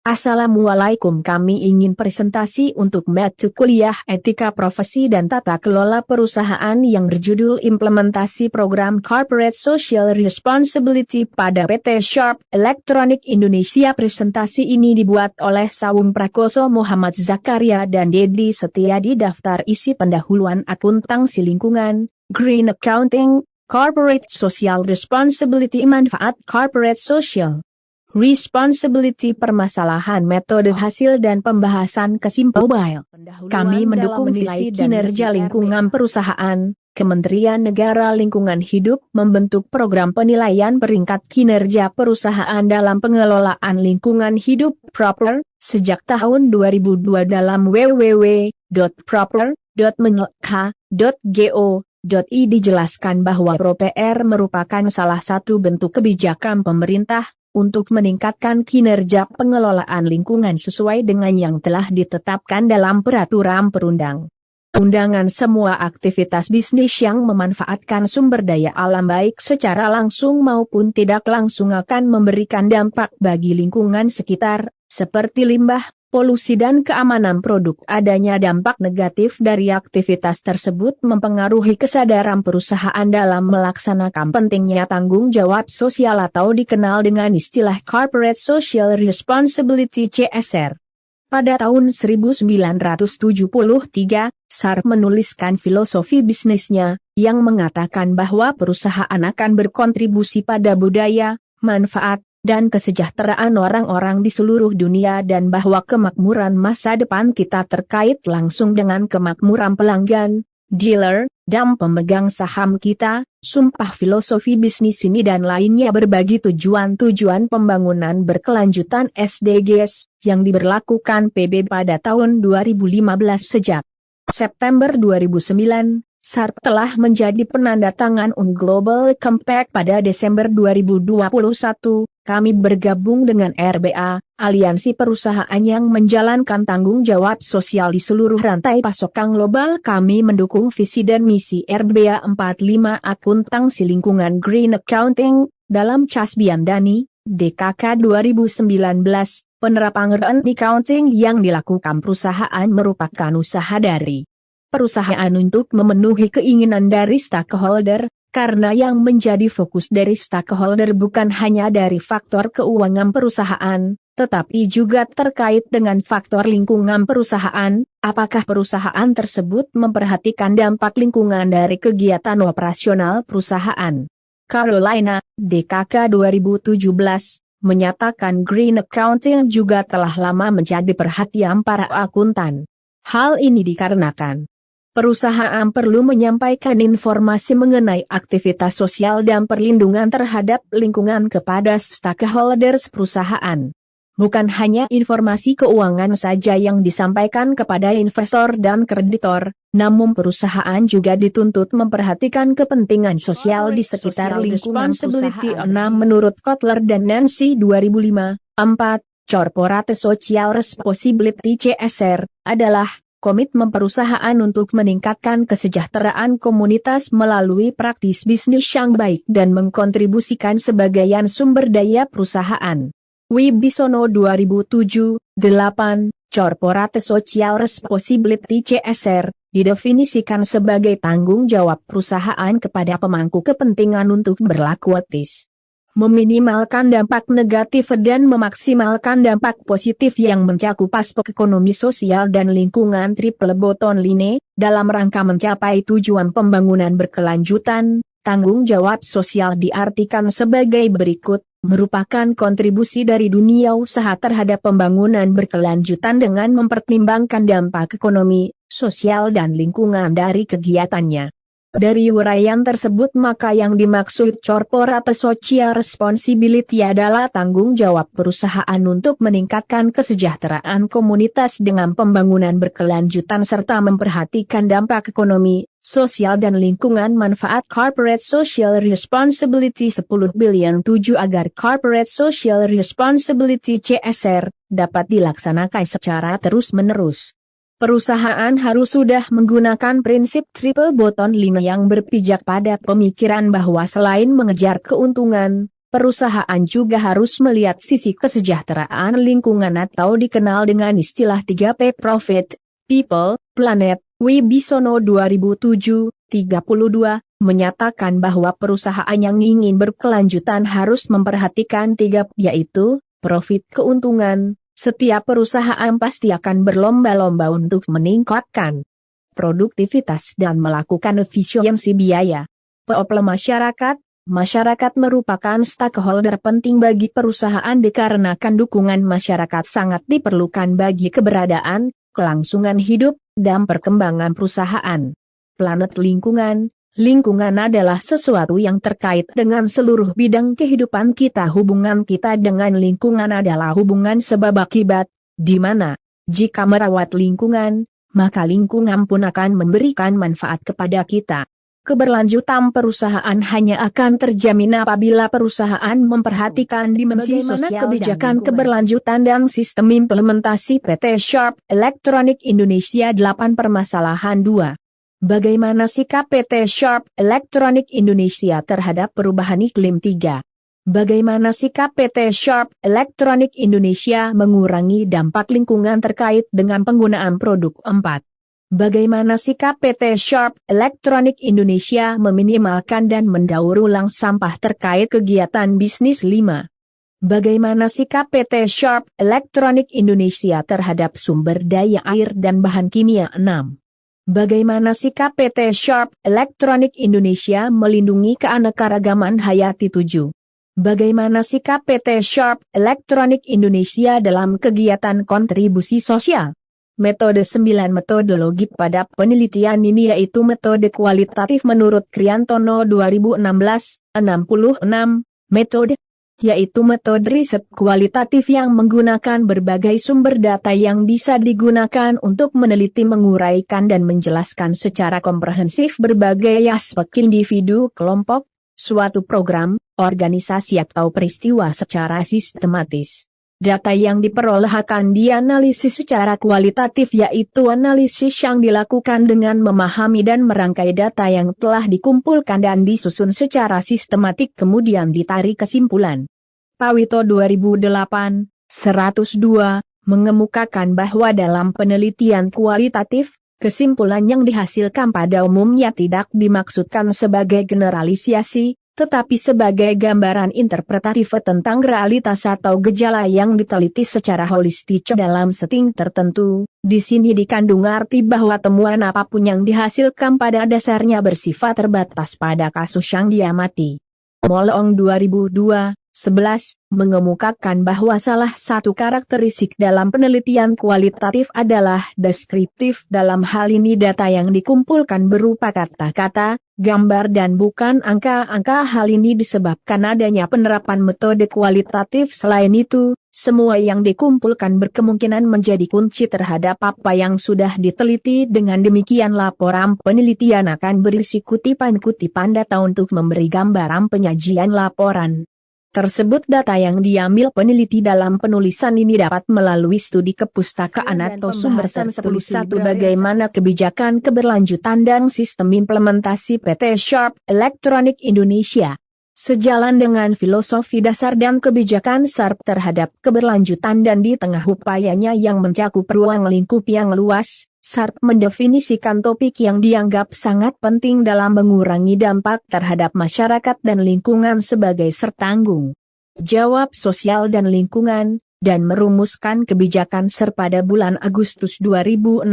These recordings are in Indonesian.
Assalamualaikum, kami ingin presentasi untuk mata kuliah Etika Profesi dan Tata Kelola Perusahaan yang berjudul Implementasi Program Corporate Social Responsibility pada PT Sharp Electronic Indonesia. Presentasi ini dibuat oleh Sawung Prakoso, Muhammad Zakaria dan Dedi Setiadi. Daftar isi pendahuluan akuntansi lingkungan, Green Accounting, Corporate Social Responsibility, manfaat Corporate Social Responsibility, permasalahan, metode, hasil dan pembahasan kesimpulan. Kami mendukung visi kinerja lingkungan perusahaan. Kementerian Negara Lingkungan Hidup membentuk program penilaian peringkat kinerja perusahaan dalam pengelolaan lingkungan hidup Proper sejak tahun 2002 dalam www.proper.menlk.go.id. Dijelaskan bahwa Proper merupakan salah satu bentuk kebijakan pemerintah untuk meningkatkan kinerja pengelolaan lingkungan sesuai dengan yang telah ditetapkan dalam peraturan perundang-undangan. Semua aktivitas bisnis yang memanfaatkan sumber daya alam baik secara langsung maupun tidak langsung akan memberikan dampak bagi lingkungan sekitar, seperti limbah, polusi dan keamanan produk. Adanya dampak negatif dari aktivitas tersebut mempengaruhi kesadaran perusahaan dalam melaksanakan pentingnya tanggung jawab sosial atau dikenal dengan istilah Corporate Social Responsibility (CSR). Pada tahun 1973, Sharp menuliskan filosofi bisnisnya, yang mengatakan bahwa perusahaan akan berkontribusi pada budaya, manfaat, dan kesejahteraan orang-orang di seluruh dunia, dan bahwa kemakmuran masa depan kita terkait langsung dengan kemakmuran pelanggan, dealer, dan pemegang saham kita. Sumpah filosofi bisnis ini dan lainnya berbagi tujuan-tujuan pembangunan berkelanjutan SDGs yang diberlakukan PB pada tahun 2015. Sejak September 2009, Sharp telah menjadi penanda tangan Global Compact pada Desember 2021. Kami bergabung dengan RBA, aliansi perusahaan yang menjalankan tanggung jawab sosial di seluruh rantai pasokan global. Kami mendukung visi dan misi RBA 45 akuntansi lingkungan Green Accounting dalam Casbian Dani, DKK 2019. Penerapan Green Accounting yang dilakukan perusahaan merupakan usaha dari perusahaan untuk memenuhi keinginan dari stakeholder, karena yang menjadi fokus dari stakeholder bukan hanya dari faktor keuangan perusahaan, tetapi juga terkait dengan faktor lingkungan perusahaan. Apakah perusahaan tersebut memperhatikan dampak lingkungan dari kegiatan operasional perusahaan? Carolina, DKK 2017, menyatakan Green Accounting juga telah lama menjadi perhatian para akuntan. Hal ini dikarenakan perusahaan perlu menyampaikan informasi mengenai aktivitas sosial dan perlindungan terhadap lingkungan kepada stakeholders perusahaan. Bukan hanya informasi keuangan saja yang disampaikan kepada investor dan kreditor, namun perusahaan juga dituntut memperhatikan kepentingan sosial di sekitar lingkungan perusahaan. 6 Menurut Kotler dan Nancy 2005, 4. Corporate Social Responsibility (CSR) adalah komitmen perusahaan untuk meningkatkan kesejahteraan komunitas melalui praktis bisnis yang baik dan mengkontribusikan sebagian sumber daya perusahaan. Wibisono 2007, 8. Corporate Social Responsibility (CSR) didefinisikan sebagai tanggung jawab perusahaan kepada pemangku kepentingan untuk berlaku etis, meminimalkan dampak negatif dan memaksimalkan dampak positif yang mencakup aspek ekonomi, sosial dan lingkungan. Triple bottom line, dalam rangka mencapai tujuan pembangunan berkelanjutan. Tanggung jawab sosial diartikan sebagai berikut, merupakan kontribusi dari dunia usaha terhadap pembangunan berkelanjutan dengan mempertimbangkan dampak ekonomi, sosial dan lingkungan dari kegiatannya. Dari uraian tersebut maka yang dimaksud Corporate Social Responsibility adalah tanggung jawab perusahaan untuk meningkatkan kesejahteraan komunitas dengan pembangunan berkelanjutan serta memperhatikan dampak ekonomi, sosial dan lingkungan. Manfaat Corporate Social Responsibility 10 billion 7 agar Corporate Social Responsibility (CSR) dapat dilaksanakan secara terus-menerus. Perusahaan harus sudah menggunakan prinsip triple bottom line yang berpijak pada pemikiran bahwa selain mengejar keuntungan, perusahaan juga harus melihat sisi kesejahteraan lingkungan atau dikenal dengan istilah 3P Profit, People, Planet. Wibisono 2007-32 menyatakan bahwa perusahaan yang ingin berkelanjutan harus memperhatikan 3P, yaitu profit, keuntungan. Setiap perusahaan pasti akan berlomba-lomba untuk meningkatkan produktivitas dan melakukan efisiensi biaya. People masyarakat. Masyarakat merupakan stakeholder penting bagi perusahaan dikarenakan dukungan masyarakat sangat diperlukan bagi keberadaan, kelangsungan hidup, dan perkembangan perusahaan. Planet lingkungan. Lingkungan adalah sesuatu yang terkait dengan seluruh bidang kehidupan kita. Hubungan kita dengan lingkungan adalah hubungan sebab akibat, di mana jika merawat lingkungan, maka lingkungan pun akan memberikan manfaat kepada kita. Keberlanjutan perusahaan hanya akan terjamin apabila perusahaan memperhatikan dimensi sosial kebijakan keberlanjutan dan sistem implementasi PT Sharp Electronic Indonesia. 8 Permasalahan 2. Bagaimana sikap PT Sharp Electronic Indonesia terhadap perubahan iklim? 3. Bagaimana sikap PT Sharp Electronic Indonesia mengurangi dampak lingkungan terkait dengan penggunaan produk? 4. Bagaimana sikap PT Sharp Electronic Indonesia meminimalkan dan mendaur ulang sampah terkait kegiatan bisnis? 5. Bagaimana sikap PT Sharp Electronic Indonesia terhadap sumber daya air dan bahan kimia? 6. Bagaimana sikap PT Sharp Electronic Indonesia melindungi keanekaragaman hayati? 7. Bagaimana sikap PT Sharp Electronic Indonesia dalam kegiatan kontribusi sosial? Metode 9. Metodologi pada penelitian ini yaitu metode kualitatif menurut Kriantono 2016, 66. Metode yaitu metode riset kualitatif yang menggunakan berbagai sumber data yang bisa digunakan untuk meneliti, menguraikan dan menjelaskan secara komprehensif berbagai aspek individu, kelompok, suatu program, organisasi atau peristiwa secara sistematis. Data yang diperoleh akan dianalisis secara kualitatif, yaitu analisis yang dilakukan dengan memahami dan merangkai data yang telah dikumpulkan dan disusun secara sistematik kemudian ditarik kesimpulan. Pawito 2008, 102, mengemukakan bahwa dalam penelitian kualitatif, kesimpulan yang dihasilkan pada umumnya tidak dimaksudkan sebagai generalisasi, tetapi sebagai gambaran interpretatif tentang realitas atau gejala yang diteliti secara holistik dalam setting tertentu. Di sini dikandung arti bahwa temuan apapun yang dihasilkan pada dasarnya bersifat terbatas pada kasus yang diamati. Molong 2002, 11, mengemukakan bahwa salah satu karakteristik dalam penelitian kualitatif adalah deskriptif. Dalam hal ini data yang dikumpulkan berupa kata-kata, gambar dan bukan angka-angka. Hal ini disebabkan adanya penerapan metode kualitatif. Selain itu, semua yang dikumpulkan berkemungkinan menjadi kunci terhadap apa yang sudah diteliti. Dengan demikian laporan penelitian akan berisi kutipan-kutipan data untuk memberi gambaran penyajian laporan tersebut. Data yang diambil peneliti dalam penulisan ini dapat melalui studi kepustakaan atau sumber tertulis. 1. Bagaimana kebijakan keberlanjutan dan sistem implementasi PT Sharp Electronic Indonesia sejalan dengan filosofi dasar dan kebijakan Sharp terhadap keberlanjutan dan di tengah upayanya yang mencakup ruang lingkup yang luas, Sharp mendefinisikan topik yang dianggap sangat penting dalam mengurangi dampak terhadap masyarakat dan lingkungan sebagai sertanggung jawab sosial dan lingkungan, dan merumuskan kebijakan Sharp pada bulan Agustus 2016.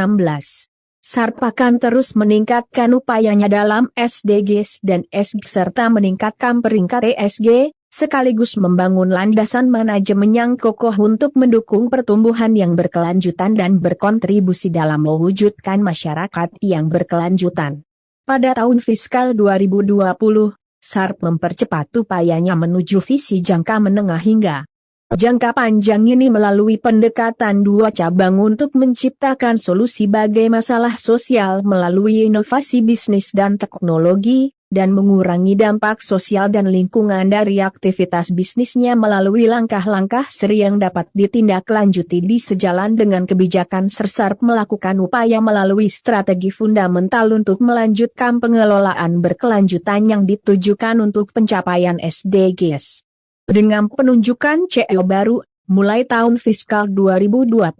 Sharp akan terus meningkatkan upayanya dalam SDGs dan ESG serta meningkatkan peringkat ESG, sekaligus membangun landasan manajemen yang kokoh untuk mendukung pertumbuhan yang berkelanjutan dan berkontribusi dalam mewujudkan masyarakat yang berkelanjutan. Pada tahun fiskal 2020, Sharp mempercepat upayanya menuju visi jangka menengah hingga jangka panjang ini melalui pendekatan dua cabang untuk menciptakan solusi bagi masalah sosial melalui inovasi bisnis dan teknologi, dan mengurangi dampak sosial dan lingkungan dari aktivitas bisnisnya melalui langkah-langkah seri yang dapat ditindaklanjuti. Di sejalan dengan kebijakan Sharp melakukan upaya melalui strategi fundamental untuk melanjutkan pengelolaan berkelanjutan yang ditujukan untuk pencapaian SDGs. Dengan penunjukan CEO baru, mulai tahun fiskal 2022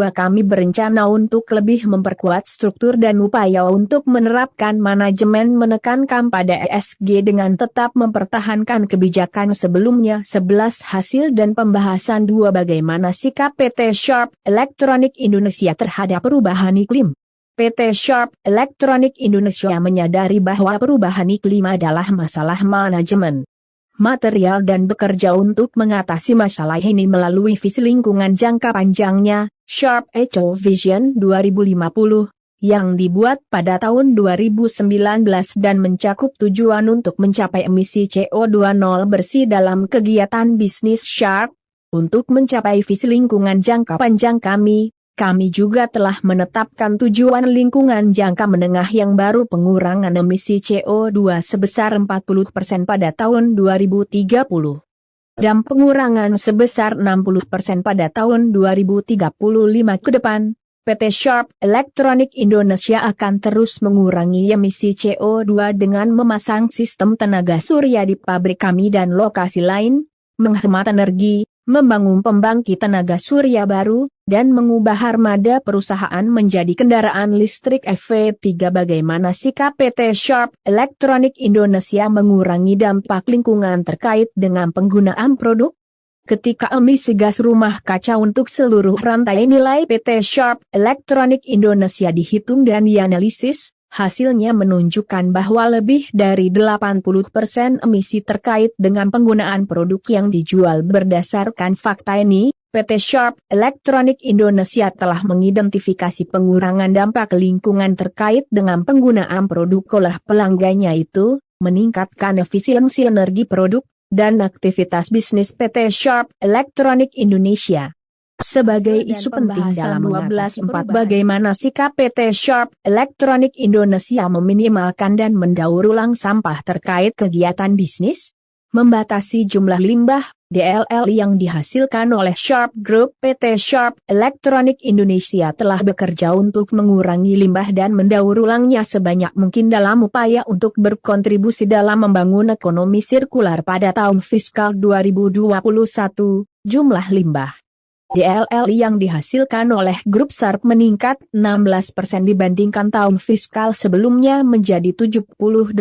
kami berencana untuk lebih memperkuat struktur dan upaya untuk menerapkan manajemen menekankan pada ESG dengan tetap mempertahankan kebijakan sebelumnya. 11 Hasil dan pembahasan 2 Bagaimana sikap PT Sharp Electronic Indonesia terhadap perubahan iklim. PT Sharp Electronic Indonesia menyadari bahwa perubahan iklim adalah masalah manajemen material dan bekerja untuk mengatasi masalah ini melalui visi lingkungan jangka panjangnya, Sharp Eco Vision 2050, yang dibuat pada tahun 2019 dan mencakup tujuan untuk mencapai emisi CO2 nol bersih dalam kegiatan bisnis Sharp. Untuk mencapai visi lingkungan jangka panjang kami juga telah menetapkan tujuan lingkungan jangka menengah yang baru pengurangan emisi CO2 sebesar 40% pada tahun 2030. Dan pengurangan sebesar 60% pada tahun 2035 ke depan. PT Sharp Electronic Indonesia akan terus mengurangi emisi CO2 dengan memasang sistem tenaga surya di pabrik kami dan lokasi lain, menghemat energi, membangun pembangkit tenaga surya baru, dan mengubah armada perusahaan menjadi kendaraan listrik EV3. Bagaimana sikap PT Sharp Electronic Indonesia mengurangi dampak lingkungan terkait dengan penggunaan produk? Ketika emisi gas rumah kaca untuk seluruh rantai nilai PT Sharp Electronic Indonesia dihitung dan dianalisis, hasilnya menunjukkan bahwa lebih dari 80% emisi terkait dengan penggunaan produk yang dijual. Berdasarkan fakta ini, PT Sharp Electronic Indonesia telah mengidentifikasi pengurangan dampak lingkungan terkait dengan penggunaan produk oleh pelanggannya itu, meningkatkan efisiensi energi produk, dan aktivitas bisnis PT Sharp Electronic Indonesia. Sebagai isu penting dalam mengatasi bagaimana sikap PT Sharp Electronic Indonesia meminimalkan dan mendaur ulang sampah terkait kegiatan bisnis, membatasi jumlah limbah DLL yang dihasilkan oleh Sharp Group. PT Sharp Electronic Indonesia telah bekerja untuk mengurangi limbah dan mendaur ulangnya sebanyak mungkin dalam upaya untuk berkontribusi dalam membangun ekonomi sirkular. Pada tahun fiskal 2021, jumlah limbah DLL yang dihasilkan oleh grup Sharp meningkat 16% dibandingkan tahun fiskal sebelumnya menjadi 78.000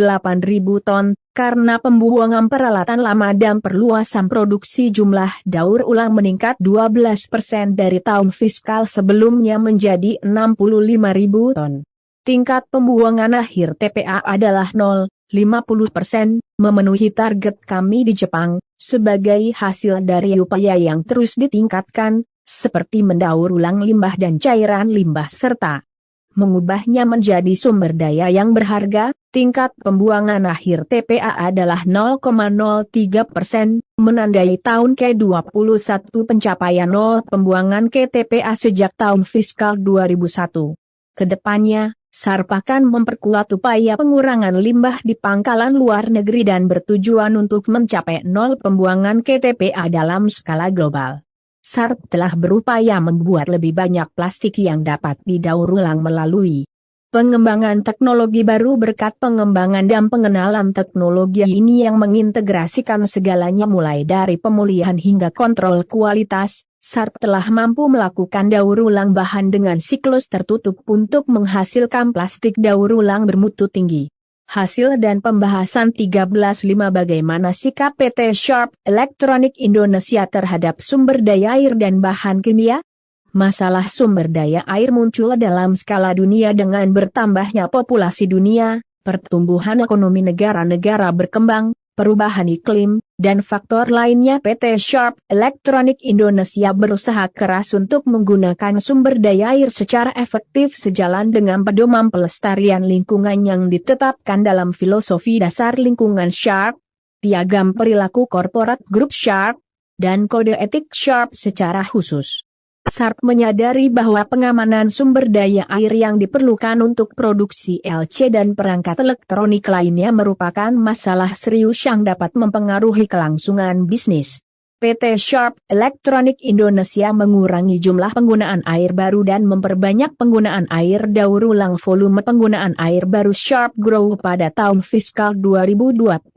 ton, karena pembuangan peralatan lama dan perluasan produksi. Jumlah daur ulang meningkat 12% dari tahun fiskal sebelumnya menjadi 65.000 ton. Tingkat pembuangan akhir TPA adalah 0,50%, memenuhi target kami di Jepang, sebagai hasil dari upaya yang terus ditingkatkan, seperti mendaur ulang limbah dan cairan limbah serta mengubahnya menjadi sumber daya yang berharga. Tingkat pembuangan akhir TPA adalah 0,03%, menandai tahun ke-21 pencapaian nol pembuangan ke TPA sejak tahun fiskal 2001. Kedepannya, Sharp akan memperkuat upaya pengurangan limbah di pangkalan luar negeri dan bertujuan untuk mencapai nol pembuangan ke TPA dalam skala global. Sharp telah berupaya membuat lebih banyak plastik yang dapat didaur ulang melalui pengembangan teknologi baru. Berkat pengembangan dan pengenalan teknologi ini yang mengintegrasikan segalanya mulai dari pemulihan hingga kontrol kualitas, Sharp telah mampu melakukan daur ulang bahan dengan siklus tertutup untuk menghasilkan plastik daur ulang bermutu tinggi. Hasil dan pembahasan 13.5 Bagaimana sikap PT Sharp Electronic Indonesia terhadap sumber daya air dan bahan kimia? Masalah sumber daya air muncul dalam skala dunia dengan bertambahnya populasi dunia, pertumbuhan ekonomi negara-negara berkembang, perubahan iklim, dan faktor lainnya. PT Sharp Electronic Indonesia berusaha keras untuk menggunakan sumber daya air secara efektif sejalan dengan pedoman pelestarian lingkungan yang ditetapkan dalam filosofi dasar lingkungan Sharp, piagam perilaku korporat grup Sharp, dan kode etik Sharp secara khusus. Sharp menyadari bahwa pengamanan sumber daya air yang diperlukan untuk produksi LC dan perangkat elektronik lainnya merupakan masalah serius yang dapat mempengaruhi kelangsungan bisnis. PT Sharp Electronic Indonesia mengurangi jumlah penggunaan air baru dan memperbanyak penggunaan air daur ulang. Volume penggunaan air baru Sharp Grow pada tahun fiskal 2021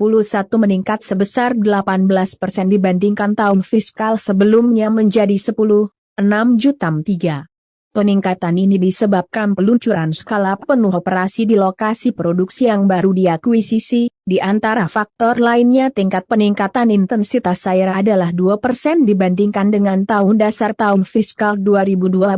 meningkat sebesar 18% dibandingkan tahun fiskal sebelumnya menjadi 10,6 juta. Peningkatan ini disebabkan peluncuran skala penuh operasi di lokasi produksi yang baru diakuisisi. Di antara faktor lainnya, tingkat peningkatan intensitas air adalah 2% dibandingkan dengan tahun dasar tahun fiskal 2012.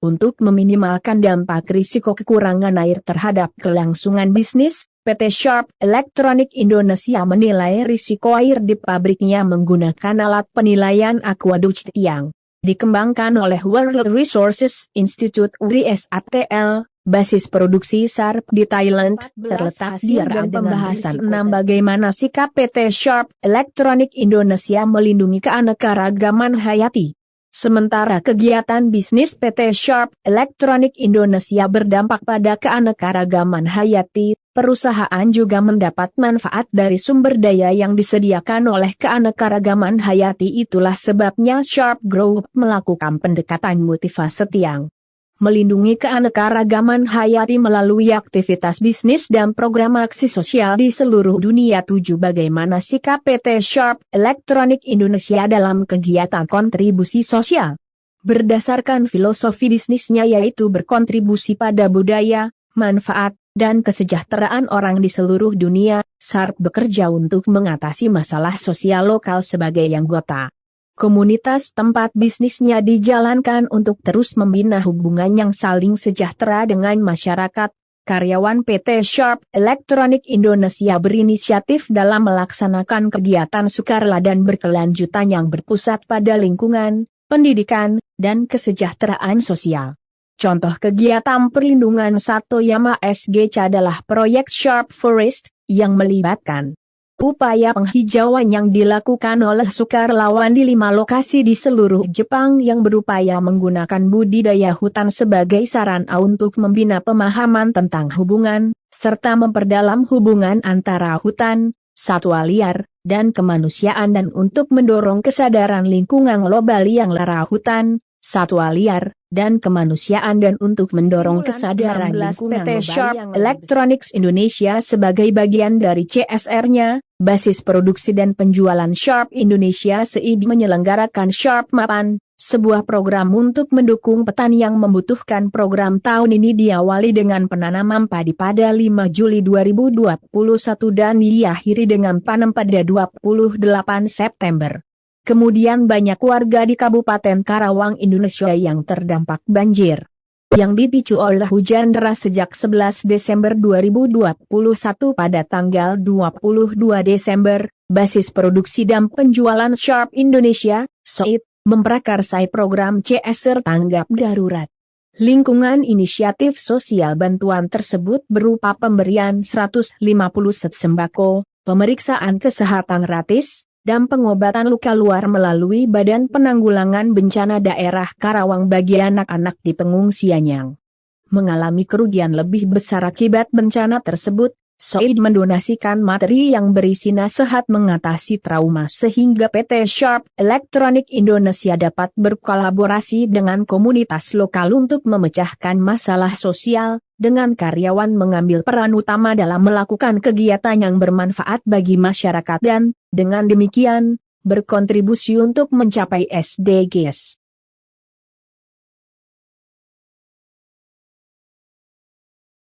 Untuk meminimalkan dampak risiko kekurangan air terhadap kelangsungan bisnis, PT Sharp Electronic Indonesia menilai risiko air di pabriknya menggunakan alat penilaian aquaduk yang dikembangkan oleh World Resources Institute (WRISATL), basis produksi Sharp di Thailand, terletak di dan pembahasan 6 bagaimana sikap PT Sharp Electronic Indonesia melindungi keanekaragaman hayati. Sementara kegiatan bisnis PT Sharp Electronic Indonesia berdampak pada keanekaragaman hayati, perusahaan juga mendapat manfaat dari sumber daya yang disediakan oleh keanekaragaman hayati. Itulah sebabnya Sharp Group melakukan pendekatan multifase yang melindungi keanekaragaman hayati melalui aktivitas bisnis dan program aksi sosial di seluruh dunia. 7. Bagaimana sikap PT Sharp Electronic Indonesia dalam kegiatan kontribusi sosial? Berdasarkan filosofi bisnisnya yaitu berkontribusi pada budaya, manfaat, dan kesejahteraan orang di seluruh dunia, Sharp bekerja untuk mengatasi masalah sosial lokal sebagai anggota komunitas tempat bisnisnya dijalankan untuk terus membina hubungan yang saling sejahtera dengan masyarakat. Karyawan PT Sharp Electronic Indonesia berinisiatif dalam melaksanakan kegiatan sukarela dan berkelanjutan yang berpusat pada lingkungan, pendidikan, dan kesejahteraan sosial. Contoh kegiatan perlindungan Satoyama SGC adalah proyek Sharp Forest, yang melibatkan upaya penghijauan yang dilakukan oleh sukarelawan di 5 lokasi di seluruh Jepang yang berupaya menggunakan budidaya hutan sebagai sarana untuk membina pemahaman tentang hubungan, serta memperdalam hubungan antara hutan, satwa liar, dan kemanusiaan dan untuk mendorong kesadaran lingkungan global yang lara hutan, satwa liar, dan kemanusiaan dan untuk mendorong kesadaran lingkungan global. PT Sharp Electronics Indonesia sebagai bagian dari CSR-nya, basis produksi dan penjualan Sharp Indonesia SEID menyelenggarakan Sharp Mapan, sebuah program untuk mendukung petani yang membutuhkan. Program tahun ini diawali dengan penanaman padi pada 5 Juli 2021 dan diakhiri dengan panen pada 28 September. Kemudian banyak warga di Kabupaten Karawang, Indonesia yang terdampak banjir yang dipicu oleh hujan deras sejak 11 Desember 2021 pada tanggal 22 Desember, basis produksi dan penjualan Sharp Indonesia, SEID, memprakarsai program CSR tanggap darurat lingkungan. Inisiatif sosial bantuan tersebut berupa pemberian 150 set sembako, pemeriksaan kesehatan gratis, dan pengobatan luka luar melalui Badan Penanggulangan Bencana Daerah Karawang bagi anak-anak di pengungsian yang mengalami kerugian lebih besar akibat bencana tersebut. SEID mendonasikan materi yang berisi nasihat mengatasi trauma sehingga PT Sharp Electronic Indonesia dapat berkolaborasi dengan komunitas lokal untuk memecahkan masalah sosial, dengan karyawan mengambil peran utama dalam melakukan kegiatan yang bermanfaat bagi masyarakat dan, dengan demikian, berkontribusi untuk mencapai SDGs.